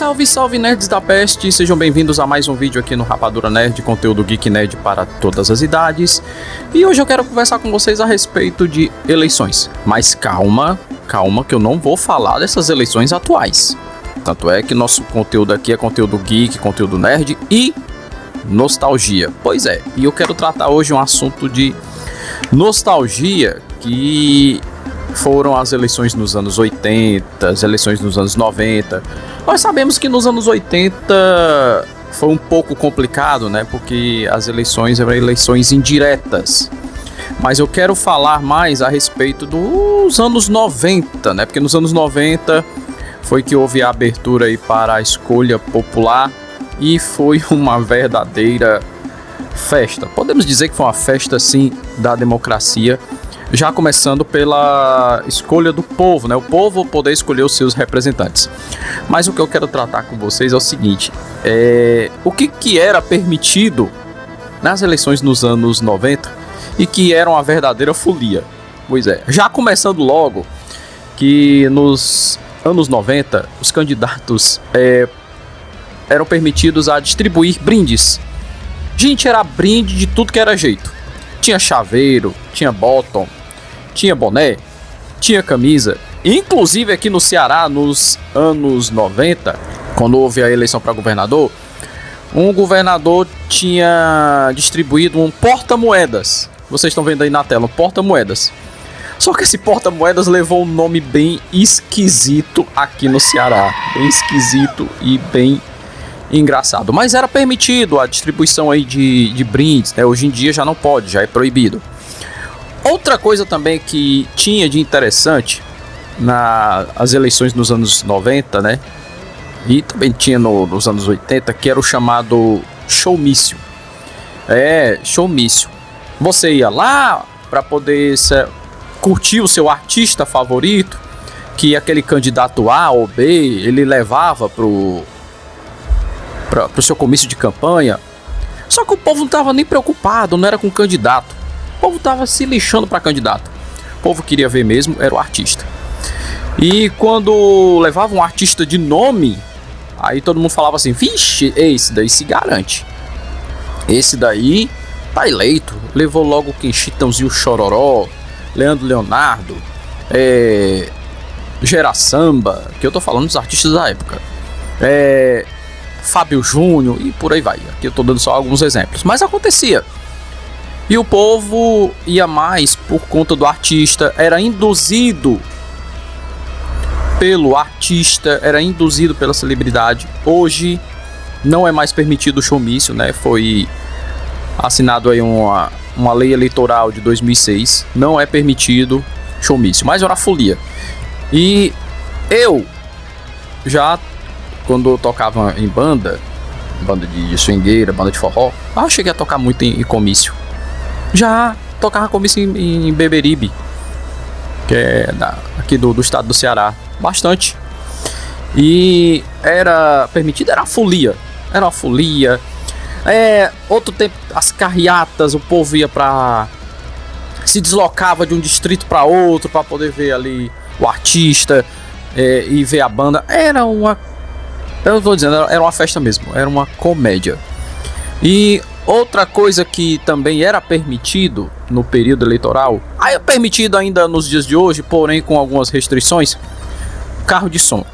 Salve, salve nerds da peste, sejam bem-vindos a mais um vídeo aqui no Rapadura Nerd, conteúdo Geek Nerd para todas as idades. E hoje eu quero conversar com vocês a respeito de eleições. Mas calma que eu não vou falar dessas eleições atuais. Tanto é que nosso conteúdo aqui é conteúdo geek, conteúdo nerd e nostalgia. Pois é, e eu quero tratar hoje um assunto de nostalgia que foram as eleições nos anos 80, as eleições nos anos 90. Nós sabemos que nos anos 80 foi um pouco complicado, né? Porque as eleições eram eleições indiretas. Mas eu quero falar mais a respeito dos anos 90, né? Porque nos anos 90 foi que houve a abertura aí para a escolha popular e foi uma verdadeira festa. Podemos dizer que foi uma festa, sim, da democracia. Já começando pela escolha do povo, né? O povo poder escolher os seus representantes. Mas o que eu quero tratar com vocês é o seguinte: o que era permitido nas eleições nos anos 90 e que era uma verdadeira folia. Pois é, já começando logo que nos anos 90 os candidatos eram permitidos a distribuir brindes. Gente, era brinde de tudo que era jeito. Tinha chaveiro, tinha bottom, tinha boné, tinha camisa. Inclusive aqui no Ceará, nos anos 90, quando houve a eleição para governador, um governador tinha distribuído um porta-moedas. Vocês estão vendo aí na tela, um porta-moedas. Só que esse porta-moedas levou um nome bem esquisito aqui no Ceará. Bem esquisito e bem engraçado, mas era permitido a distribuição aí de brindes, né? Hoje em dia já não pode, já é proibido. Outra coisa também que tinha de interessante nas eleições nos anos 90, né? E também tinha nos anos 80, que era o chamado showmício. Showmício. Você ia lá para poder curtir o seu artista favorito, que aquele candidato A ou B, ele levava pro seu comício de campanha. Só que o povo não estava nem preocupado, não era com o candidato. O povo estava se lixando para candidato. O povo queria ver mesmo, era o artista. E quando levava um artista de nome, aí todo mundo falava assim: vixe, esse daí se garante. Esse daí tá eleito. Levou logo o Chitãozinho Chororó, Leandro Leonardo, Gera Samba, que eu tô falando dos artistas da época. Fábio Júnior e por aí vai. Aqui eu tô dando só alguns exemplos, mas acontecia. E o povo ia mais por conta do artista, era induzido pelo artista, era induzido pela celebridade. Hoje não é mais permitido o showmício, né? Foi assinado aí uma lei eleitoral de 2006, não é permitido showmício, mas era folia. E eu já, quando eu tocava em banda de swingueira, banda de forró, eu cheguei a tocar muito em comício. Já tocava comício em Beberibe, que é aqui do estado do Ceará, bastante. E era permitido, era uma folia. Outro tempo, as carreatas, o povo ia se deslocava de um distrito para outro para poder ver ali o artista e ver a banda. Eu tô dizendo, era uma festa mesmo, era uma comédia. E outra coisa que também era permitido no período eleitoral, é permitido ainda nos dias de hoje, porém com algumas restrições, carro de som.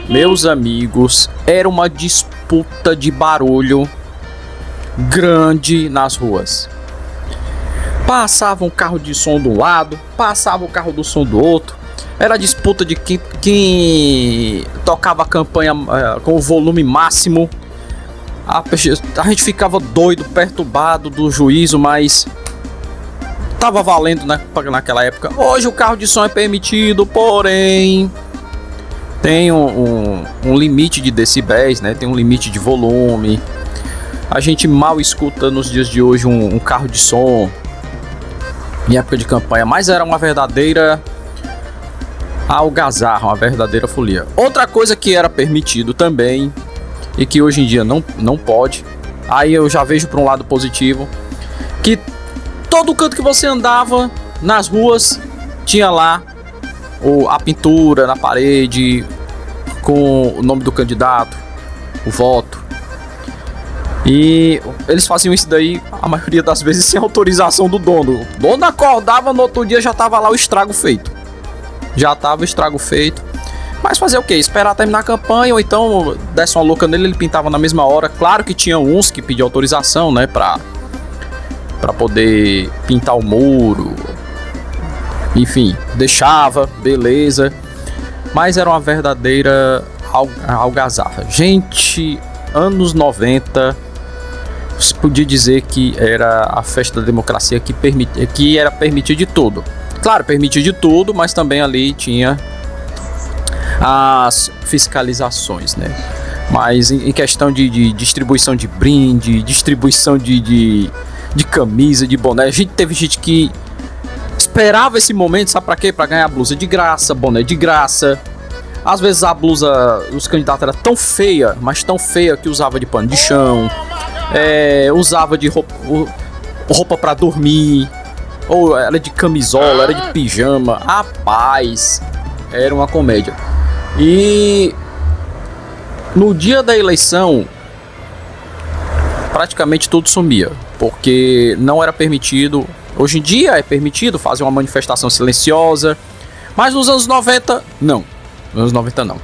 Meus amigos, era uma disputa de barulho grande nas ruas. Passava um carro de som de um lado, passava o carro do som do outro. Era a disputa de quem tocava a campanha com o volume máximo. A gente ficava doido, perturbado do juízo, mas tava valendo, né, naquela época. Hoje o carro de som é permitido, porém tem um limite de decibéis, né? Tem um limite de volume. A gente mal escuta nos dias de hoje um carro de som em época de campanha, mas era uma verdadeira algazarra, uma verdadeira folia. Outra coisa que era permitido também e que hoje em dia não pode, aí eu já vejo para um lado positivo, que todo canto que você andava nas ruas tinha lá a pintura na parede com o nome do candidato, o voto. E eles faziam isso daí, a maioria das vezes, sem autorização do dono. O dono acordava, no outro dia já tava lá o estrago feito. Mas fazer o quê? Esperar terminar a campanha, ou então desse uma louca nele, ele pintava na mesma hora. Claro que tinha uns que pediam autorização, né, pra poder pintar o muro. Enfim, deixava, beleza. Mas era uma verdadeira algazarra. Gente, anos 90, você podia dizer que era a festa da democracia que era permitir de tudo. Claro, permitir de tudo, mas também ali tinha as fiscalizações, né? Mas em questão de distribuição de brinde, distribuição de camisa, de boné, teve gente que esperava esse momento, sabe pra quê? Pra ganhar blusa de graça, boné de graça. Às vezes a blusa dos candidatos era tão feia, mas tão feia que usava de pano de chão, usava de roupa pra dormir, ou era de camisola, era de pijama. Rapaz, era uma comédia. E no dia da eleição, praticamente tudo sumia, porque não era permitido. Hoje em dia é permitido fazer uma manifestação silenciosa, mas nos anos 90, não. Nos anos 90, não.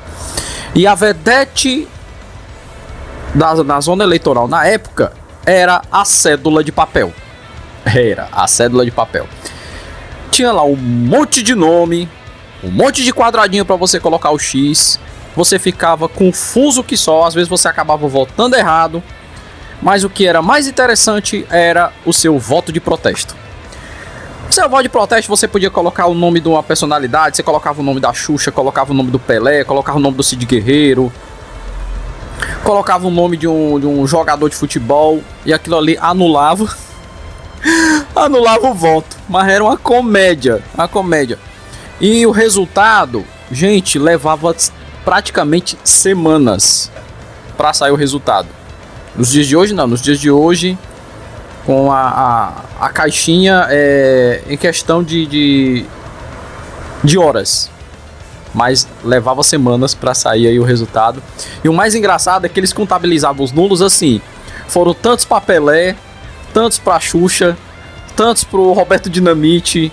E a vedete na zona eleitoral, na época, era a cédula de papel. Tinha lá um monte de nome, um monte de quadradinho para você colocar o X. Você ficava confuso que só, às vezes você acabava votando errado. Mas o que era mais interessante era o seu voto de protesto. Seu voto de protesto, você podia colocar o nome de uma personalidade. Você colocava o nome da Xuxa, colocava o nome do Pelé, colocava o nome do Cid Guerreiro, colocava o nome de um jogador de futebol, e aquilo ali anulava o voto. Mas era uma comédia. E o resultado, gente, levava praticamente semanas para sair o resultado. Nos dias de hoje, não. Nos dias de hoje, com a caixinha, em questão de horas. Mas levava semanas para sair aí o resultado. E o mais engraçado é que eles contabilizavam os nulos assim. Foram tantos pra Pelé, tantos pra Xuxa, tantos pro Roberto Dinamite.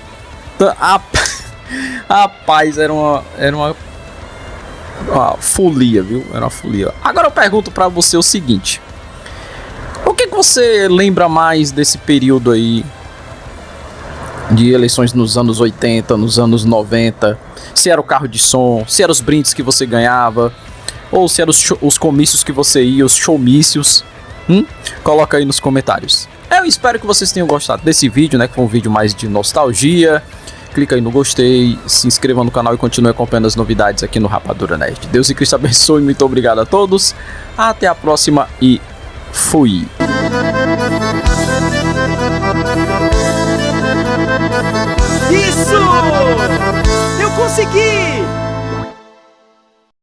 Rapaz, era uma folia, viu? Era uma folia. Agora eu pergunto pra você o seguinte: o que você lembra mais desse período aí de eleições nos anos 80, nos anos 90? Se era o carro de som, se eram os brindes que você ganhava, ou se eram os comícios que você ia, os showmícios? Coloca aí nos comentários. Eu espero que vocês tenham gostado desse vídeo, né? Que foi um vídeo mais de nostalgia. Clica aí no gostei, se inscreva no canal e continue acompanhando as novidades aqui no Rapadura Nerd. Deus e Cristo abençoe, muito obrigado a todos. Até a próxima e fui! Isso! Eu consegui!